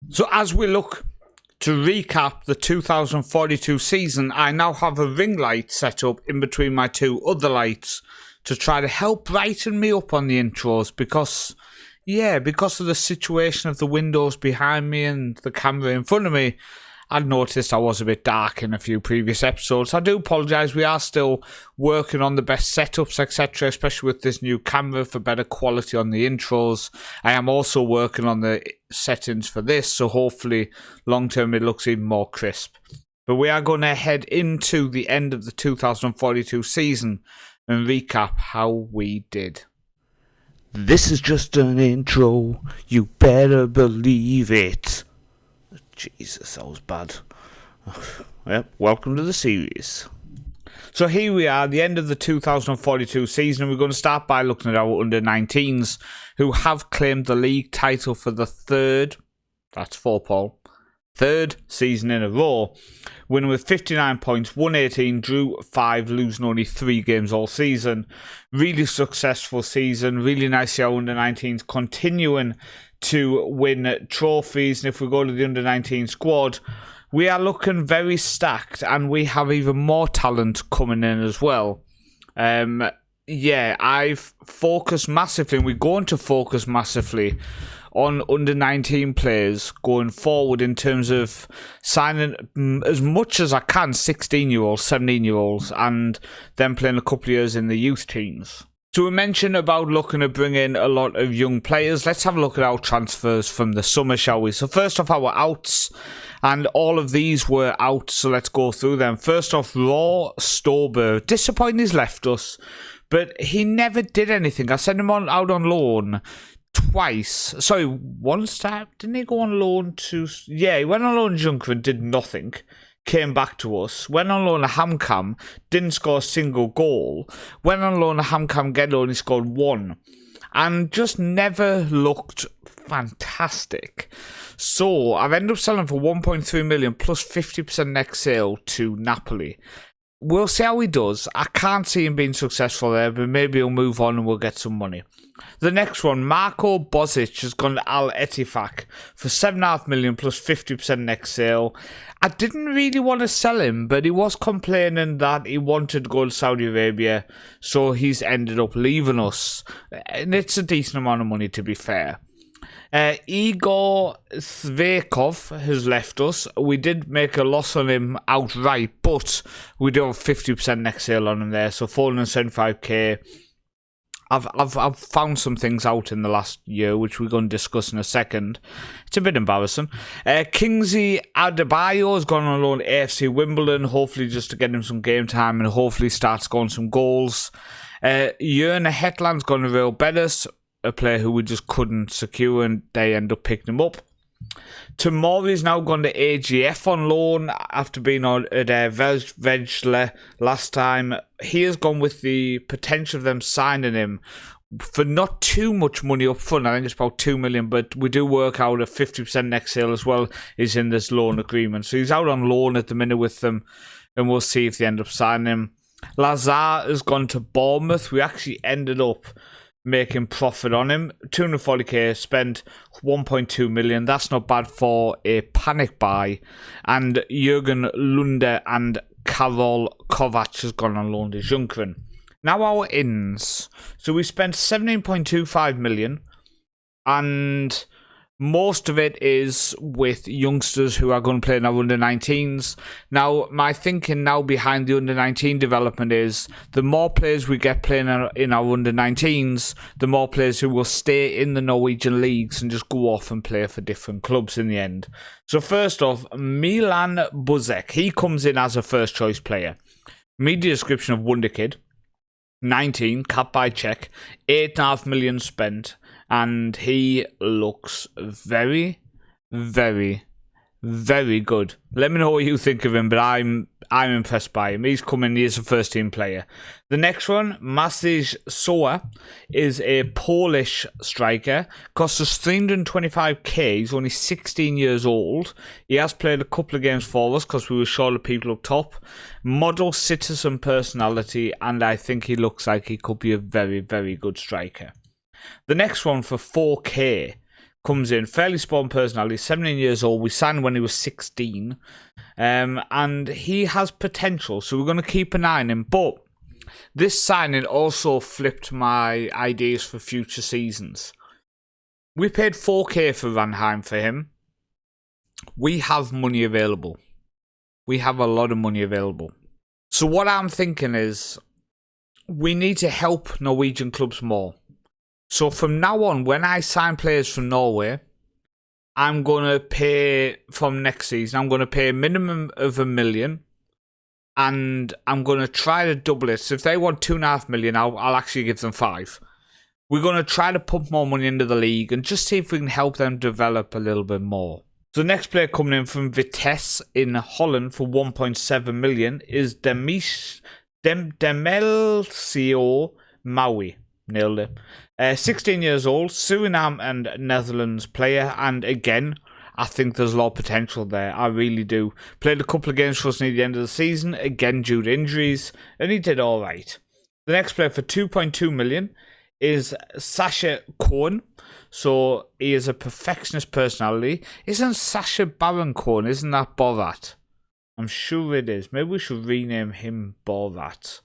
So as we look to recap the 2042 season, I now have a ring light set up in between my two other lights to try to help brighten me up on the intros because of the situation of the windows behind me and the camera in front of me. I'd noticed I was a bit dark in a few previous episodes. I do apologise, we are still working on the best setups, etc., especially with this new camera for better quality on the intros. I am also working on the settings for this, so hopefully long term it looks even more crisp. But we are going to head into the end of the 2042 season and recap how we did. This is just an intro, you better believe it. Jesus, that was bad. Yep, welcome to the series. So here we are, the end of the 2042 season, and we're going to start by looking at our under-19s, who have claimed the league title for the third season in a row, winning with 59 points, 118, drew 5, losing only 3 games all season. Really successful season, really nice to see our under-19s continuing to win trophies. And if we go to the under-19 squad, we are looking very stacked, and we have even more talent coming in as well. I've focused massively, and we're going to focus massively on under-19 players going forward in terms of signing as much as I can 16-year-olds, 17-year-olds, and then playing a couple of years in the youth teams. So we mentioned about looking to bring in a lot of young players. Let's have a look at our transfers from the summer, shall we? So first off, our outs, and all of these were out, so let's go through them. First off, Raw Stober. Disappointing he's left us, but he never did anything. I sent him out on loan twice. Sorry, once time. Didn't he go on loan to... Yeah, he went on loan to Junker and did nothing. Came back to us, went on loan to Hamcam, didn't score a single goal, went on loan to Hamcam again, only scored 1, and just never looked fantastic. So I've ended up selling for 1.3 million plus 50% next sale to Napoli. We'll see how he does. I can't see him being successful there, but maybe he'll move on and we'll get some money. The next one, Marko Bozic, has gone to Al Ettifaq for 7.5 million plus 50% next sale. I didn't really want to sell him, but he was complaining that he wanted to go to Saudi Arabia, so he's ended up leaving us. And it's a decent amount of money, to be fair. Igor Svekov has left us. We did make a loss on him outright, but we do have 50% next sale on him there, so 475k. I've found some things out in the last year, which we're going to discuss in a second. It's a bit embarrassing. Kingsley Adebayo has gone on loan to AFC Wimbledon, hopefully just to get him some game time and hopefully start scoring some goals. Jörn Hetland's gone to Real Betis, a player who we just couldn't secure, and they end up picking him up. Tomori's now gone to AGF on loan after being on at Vejle last time. He has gone with the potential of them signing him for not too much money up front. I think it's about 2 million, but we do work out a 50% next sale as well is in this loan agreement. So he's out on loan at the minute with them, and we'll see if they end up signing him. Lazar has gone to Bournemouth. We actually ended up making profit on him. 240k, spent 1.2 million. That's not bad for a panic buy. And Jürgen Lunde and Karol Kovac has gone on loan to Junkeren. Now our ins. So we spent 17.25 million, and most of it is with youngsters who are going to play in our under-19s. Now, my thinking now behind the under-19 development is the more players we get playing in our under-19s, the more players who will stay in the Norwegian leagues and just go off and play for different clubs in the end. So first off, Milan Buzek. He comes in as a first-choice player. Media description of Wonderkid. 19, cap by check. 8.5 million spent. And he looks very, very, very good. Let me know what you think of him, but I'm impressed by him. He's coming, he's a first team player. The next one, Maciej Soa, is a Polish striker. Costs us 325k. He's only 16 years old. He has played a couple of games for us because we were short of people up top. Model citizen personality, and I think he looks like he could be a very, very good striker. The next one for 4k comes in, fairly spawn personality, 17 years old. We signed when he was 16. And he has potential, so we're going to keep an eye on him. But this signing also flipped my ideas for future seasons. We paid 4k for Ranheim for him. We have money available. We have a lot of money available. So what I'm thinking is we need to help Norwegian clubs more. So from now on, when I sign players from Norway, I'm going to pay, from next season, I'm going to pay a minimum of 1 million. And I'm going to try to double it. So if they want 2.5 million, I'll actually give them 5. We're going to try to pump more money into the league and just see if we can help them develop a little bit more. So the next player coming in from Vitesse in Holland for 1.7 million is Demelcio Maui. Nailed it. 16 years old, Suriname and Netherlands player, and again, I think there's a lot of potential there. I really do. Played a couple of games for us near the end of the season, again due to injuries, and he did alright. The next player for 2.2 million is Sasha Cohen. So he is a perfectionist personality. Isn't Sasha Baron Cohen? Isn't that Borat? I'm sure it is. Maybe we should rename him Borat.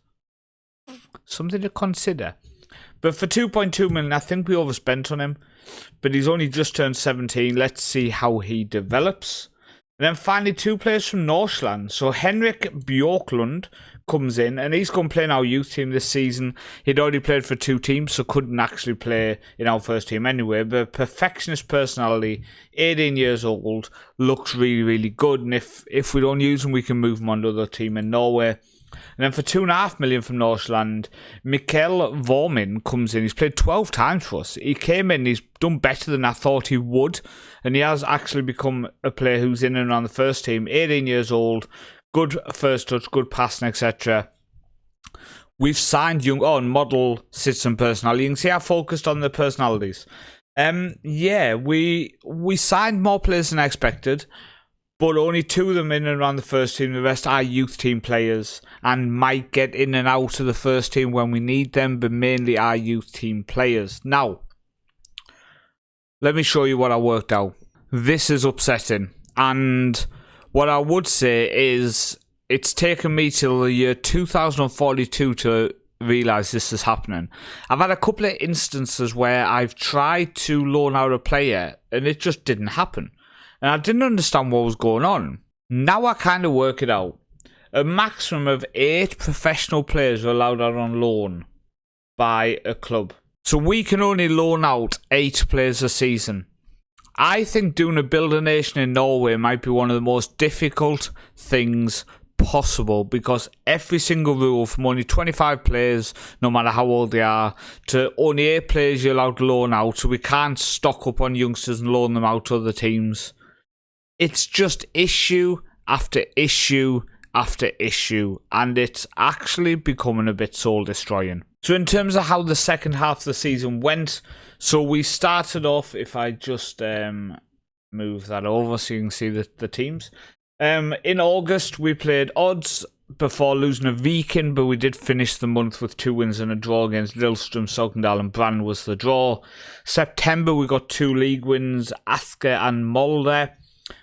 Something to consider. But for 2.2 million, I think we overspent on him. But he's only just turned 17. Let's see how he develops. And then finally, 2 players from Northland. So Henrik Bjorklund comes in, and he's going to play in our youth team this season. He'd already played for 2 teams, so couldn't actually play in our first team anyway. But perfectionist personality, 18 years old, looks really, really good. And if we don't use him, we can move him on to another team in Norway. And then for 2.5 million from Northland, Mikkel Vormin comes in. He's played 12 times for us. He came in, he's done better than I thought he would. And he has actually become a player who's in and around the first team. 18 years old, good first touch, good passing, etc. We've signed model citizen personality. You can see I focused on the personalities. We signed more players than I expected. But only 2 of them in and around the first team. The rest are youth team players and might get in and out of the first team when we need them, but mainly are youth team players. Now, let me show you what I worked out. This is upsetting. And what I would say is it's taken me till the year 2042 to realise this is happening. I've had a couple of instances where I've tried to loan out a player and it just didn't happen. And I didn't understand what was going on. Now I kind of work it out. A maximum of 8 professional players are allowed out on loan by a club. So we can only loan out 8 players a season. I think doing a Build a Nation in Norway might be one of the most difficult things possible, because every single rule from only 25 players, no matter how old they are, to only 8 players you're allowed to loan out, so we can't stock up on youngsters and loan them out to other teams. It's just issue after issue after issue, and it's actually becoming a bit soul-destroying. So in terms of how the second half of the season went, so we started off, if I just move that over so you can see the teams. In August, we played odds before losing a Viking, but we did finish the month with 2 wins and a draw against Lillestrøm, Sogndal and Brann was the draw. September, we got 2 league wins, Asker and Molde.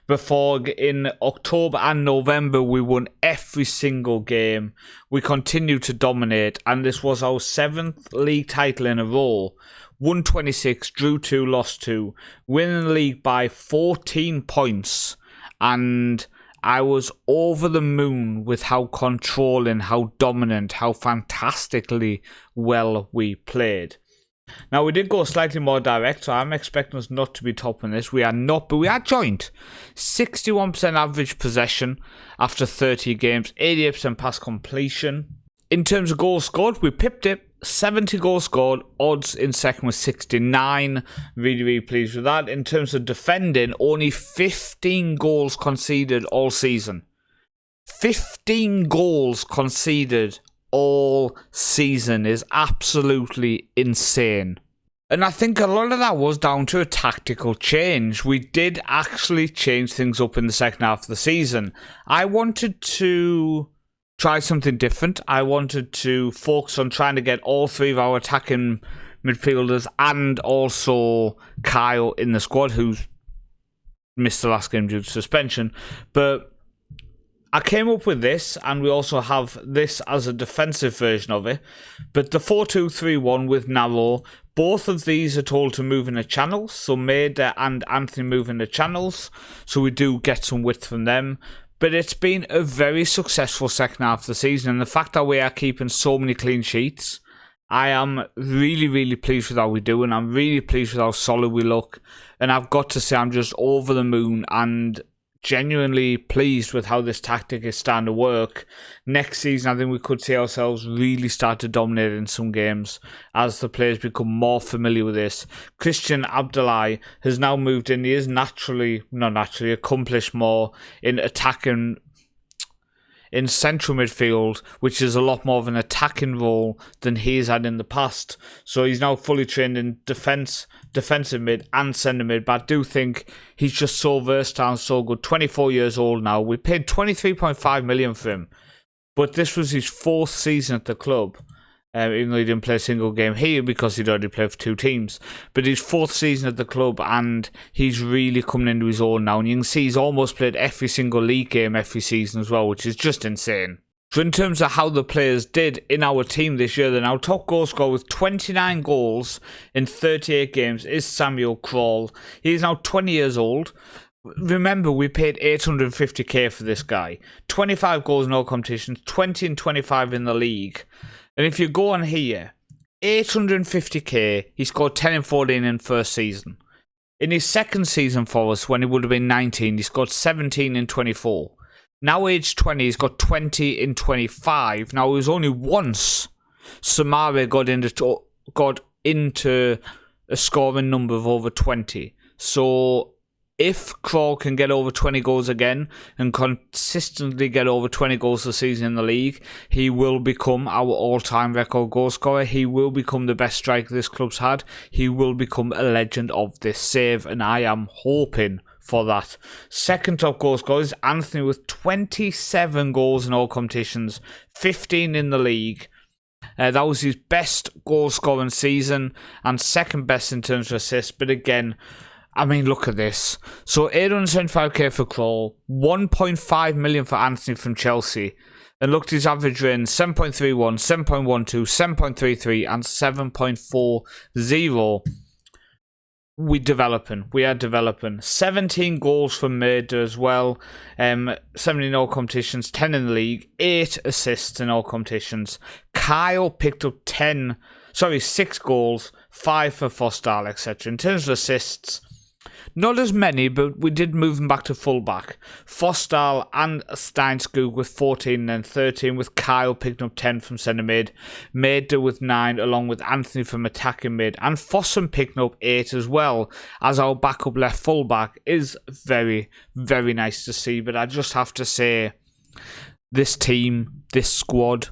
Before, in October and November, we won every single game. We continued to dominate, and this was our 7th league title in a row. Won 26, drew 2, lost 2, winning the league by 14 points. And I was over the moon with how controlling, how dominant, how fantastically well we played. Now, we did go slightly more direct, so I'm expecting us not to be topping this. We are not, but we are joint. 61% average possession after 30 games, 88% pass completion. In terms of goals scored, we pipped it. 70 goals scored, odds in second was 69. Really, really pleased with that. In terms of defending, only 15 goals conceded all season. 15 goals conceded all season is absolutely insane. And I think a lot of that was down to a tactical change. We did actually change things up in the second half of the season. I wanted to try something different. I wanted to focus on trying to get all 3 of our attacking midfielders, and also Kyle in the squad, who's missed the last game due to suspension. But I came up with this, and we also have this as a defensive version of it. But the 4-2-3-1 with Narrow, both of these are told to move in the channels. So Maida and Anthony move in the channels. So we do get some width from them. But it's been a very successful second half of the season. And the fact that we are keeping so many clean sheets, I am really, really pleased with how we do. And I'm really pleased with how solid we look. And I've got to say, I'm just over the moon and genuinely pleased with how this tactic is starting to work. Next season, I think we could see ourselves really start to dominate in some games as the players become more familiar with this. Christian Abdullahi has now moved in. He is accomplished more in attacking in central midfield, which is a lot more of an attacking role than he's had in the past. So he's now fully trained in defensive mid and centre mid, but I do think he's just so versatile and so good. 24 years old now. We paid 23.5 million for him, but this was his 4th season at the club. Even though he didn't play a single game here because he'd already played for 2 teams. But his 4th season at the club, and he's really coming into his own now. And you can see he's almost played every single league game every season as well, which is just insane. So in terms of how the players did in our team this year, then our top goal scorer with 29 goals in 38 games is Samuel Krall. He is now 20 years old. Remember, we paid 850k for this guy. 25 goals in all competitions, 20 and 25 in the league. And if you go on here, 850k, he scored 10 and 14 in first season. In his second season for us, when he would have been 19, he scored 17 in 24. Now age 20, he's got 20 in 25. Now it was only once Samara got into a scoring number of over 20. So if Krall can get over 20 goals again and consistently get over 20 goals a season in the league, he will become our all-time record goal scorer. He will become the best striker this club's had. He will become a legend of this save, and I am hoping for that. Second top goal scorer is Anthony with 27 goals in all competitions, 15 in the league. That was his best goal scoring season and second best in terms of assists, but again, I mean, look at this. So 875k for Krall, 1.5 million for Anthony from Chelsea. And look at his average rating, 7.31, 7.12, 7.33 and 7.40. We are developing. 17 goals for Maida as well. 17 in all competitions, 10 in the league, 8 assists in all competitions. Kyle picked up 6 goals, 5 for Fostal, etc. In terms of assists, not as many, but we did move them back to fullback. Fostal and Steinskog with 14 and then 13, with Kyle picking up 10 from centre mid. Maida with 9, along with Anthony from attacking mid. And Fossum picking up 8 as well, as our backup left fullback is very, very nice to see. But I just have to say, this team, this squad,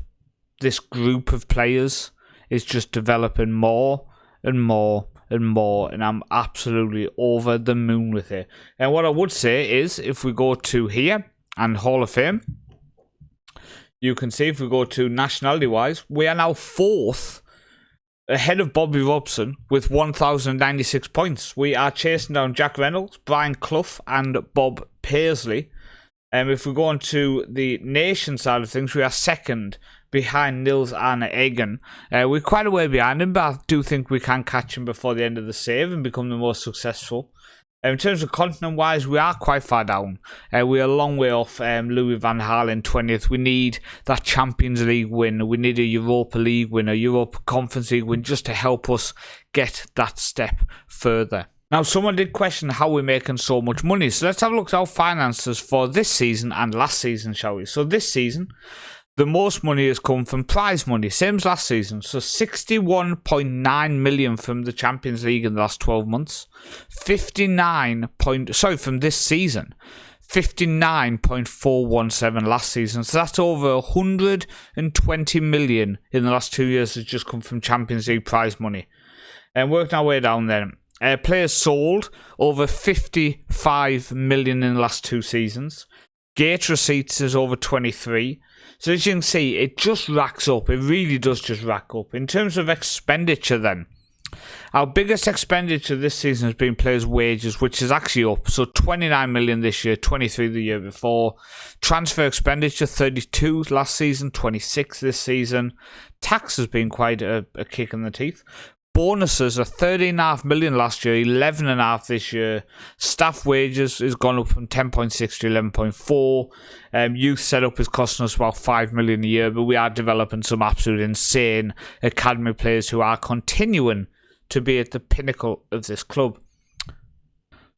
this group of players is just developing more and more and more, and I'm absolutely over the moon with it. And what I would say is, if we go to here and Hall of Fame, you can see if we go to nationality wise, we are now 4th ahead of Bobby Robson with 1,096 points. We are chasing down Jack Reynolds, Brian Clough and Bob Paisley. If we go on to the nation side of things, we are 2nd behind Nils Arne Eggen. We're quite a way behind him, but I do think we can catch him before the end of the save and become the most successful. In terms of continent-wise, we are quite far down. We are a long way off Louis van Gaal in 20th. We need that Champions League win. We need a Europa League win, a Europa Conference League win, just to help us get that step further. Now, someone did question how we're making so much money. So let's have a look at our finances for this season and last season, shall we? So this season, the most money has come from prize money, same as last season. So 61.9 million from the Champions League in the last 12 months. From this season. 59.417 last season. So that's over 120 million in the last 2 years has just come from Champions League prize money. And working our way down then. Players sold, over 55 million in the last 2 seasons. Gate receipts is over 23. So as you can see, it just racks up. It really does just rack up. In terms of expenditure then, Our biggest expenditure this season has been players' wages, which is actually up. So 29 million this year, 23 the year before. Transfer expenditure, 32 last season, 26 this season. Tax has been quite a kick in the teeth. Bonuses are 13.5 million last year, 11.5 this year. Staff wages has gone up from 10.6 to 11.4. Youth setup is costing us about 5 million a year, but we are developing some absolute insane academy players who are continuing to be at the pinnacle of this club.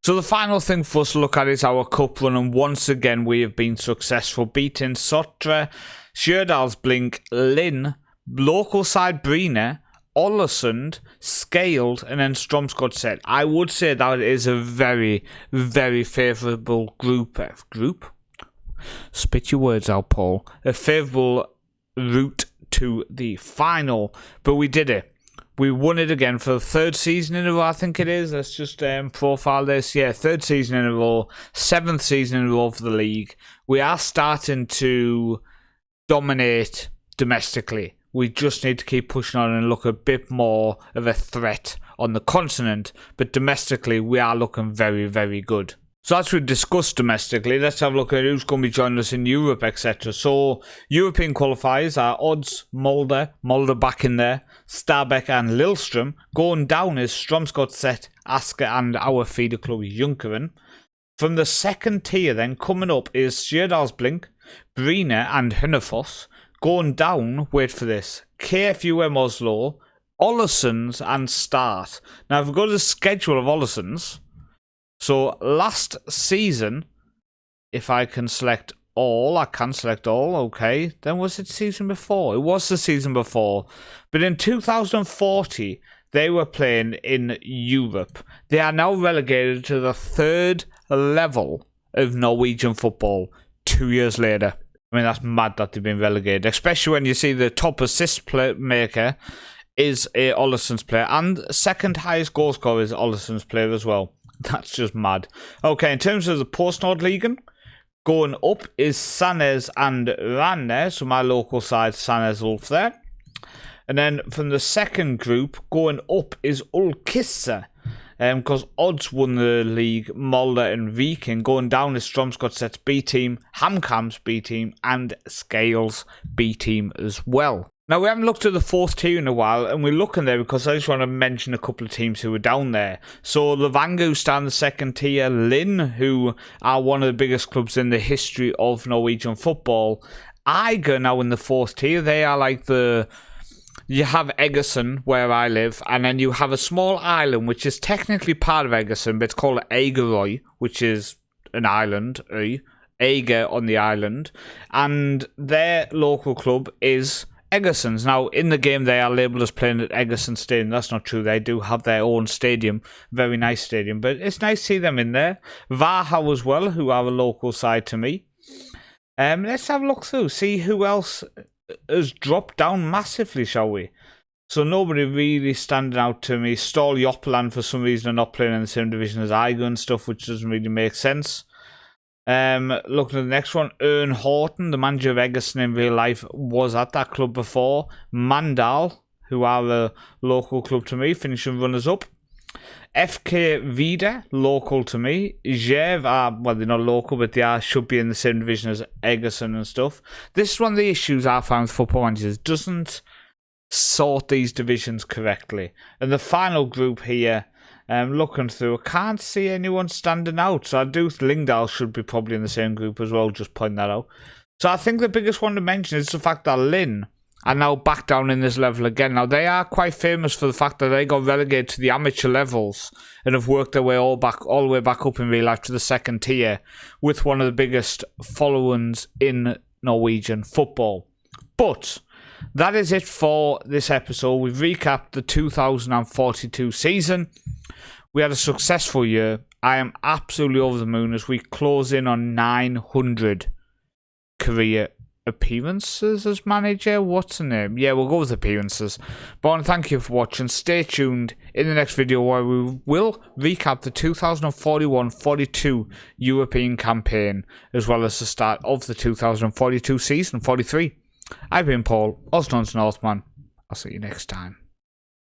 So the final thing for us to look at is our cup run, and once again we have been successful, beating Sotra, Stjørdalsblink, Lynn, local side Bryne, Ålesund, Scaled, and then Strømsgodset. I would say that it is a very, very favourable group. Spit your words out, Paul. A favourable route to the final, but we did it. We won it again for the third season in a row, I think it is. Let's just profile this. Yeah, third season in a row, 7th season in a row for the league. We are starting to dominate domestically. We just need to keep pushing on and look a bit more of a threat on the continent. But domestically, we are looking very, very good. So as we discussed domestically, let's have a look at who's going to be joining us in Europe, etc. So European qualifiers are Odds, Molde back in there, Stabæk and Lillestrøm. Going down is Strømsgodset, Asker and our feeder club Junkeren. From the second tier then, coming up is Stjørdalsblink, Bryne and Hønefoss. Going down, wait for this, KFUM Oslo, Ålesunds and Start. Now if we go to the schedule of Ålesunds, so last season, if I can select all, I can select all, okay. Then was it season before? It was the season before. But in 2040, they were playing in Europe. They are now relegated to the 3rd level of Norwegian football 2 years later. I mean, that's mad that they've been relegated, especially when you see the top assist maker is a Ålesunds player, and second highest goal scorer is Ålesunds player as well. That's just mad. Okay, in terms of the Post-Nordligaen, going up is Sandnes and Ranne, so my local side, Sandnes Ulf there. And then from the second group, going up is Ullkisse, because Odds won the league, Molde and Viking. Going down is Strømsgodset's B team, HamKam's B team, and Scales B team as well. Now, we haven't looked at the 4th tier in a while, and we're looking there because I just want to mention a couple of teams who are down there. So, Levanger stand the 2nd tier, Lynn, who are one of the biggest clubs in the history of Norwegian football. Eiger now in the 4th tier, they are like you have Egersund, where I live, and then you have a small island, which is technically part of Egersund, but it's called Eigerøy, which is an island, Eiger on the island, and their local club is Egersunds. Now, in the game, they are labelled as playing at Egersund Stadium. That's not true. They do have their own stadium. Very nice stadium. But it's nice to see them in there. Vaha as well, who are a local side to me. Let's have a look through. See who else has dropped down massively, shall we? So nobody really standing out to me. Stål Joppeland, for some reason, are not playing in the same division as Eiger and stuff, which doesn't really make sense. Looking at the next one, Ern Horton, the manager of Egersund in real life, was at that club before. Mandal, who are a local club to me, finishing runners-up. FK Vida, local to me. Jerv are, well, they're not local, but they should be in the same division as Egersund and stuff. This is one of the issues I found with Football Managers. Doesn't sort these divisions correctly. And the final group here, looking through, I can't see anyone standing out. So I do think Lyngdal should be probably in the same group as well, just pointing that out. So I think the biggest one to mention is the fact that Lynn are now back down in this level again. Now, they are quite famous for the fact that they got relegated to the amateur levels and have worked their way all the way back up in real life to the 2nd tier with one of the biggest followings in Norwegian football. But that is it for this episode. We've recapped the 2042 season. We had a successful year. I am absolutely over the moon as we close in on 900 career appearances as manager. What's the name? Yeah, we'll go with appearances. But I want to thank you for watching. Stay tuned in the next video where we will recap the 2041-42 European campaign as well as the start of the 2042 season 43. I've been Paul, also known as Northman. I'll see you next time.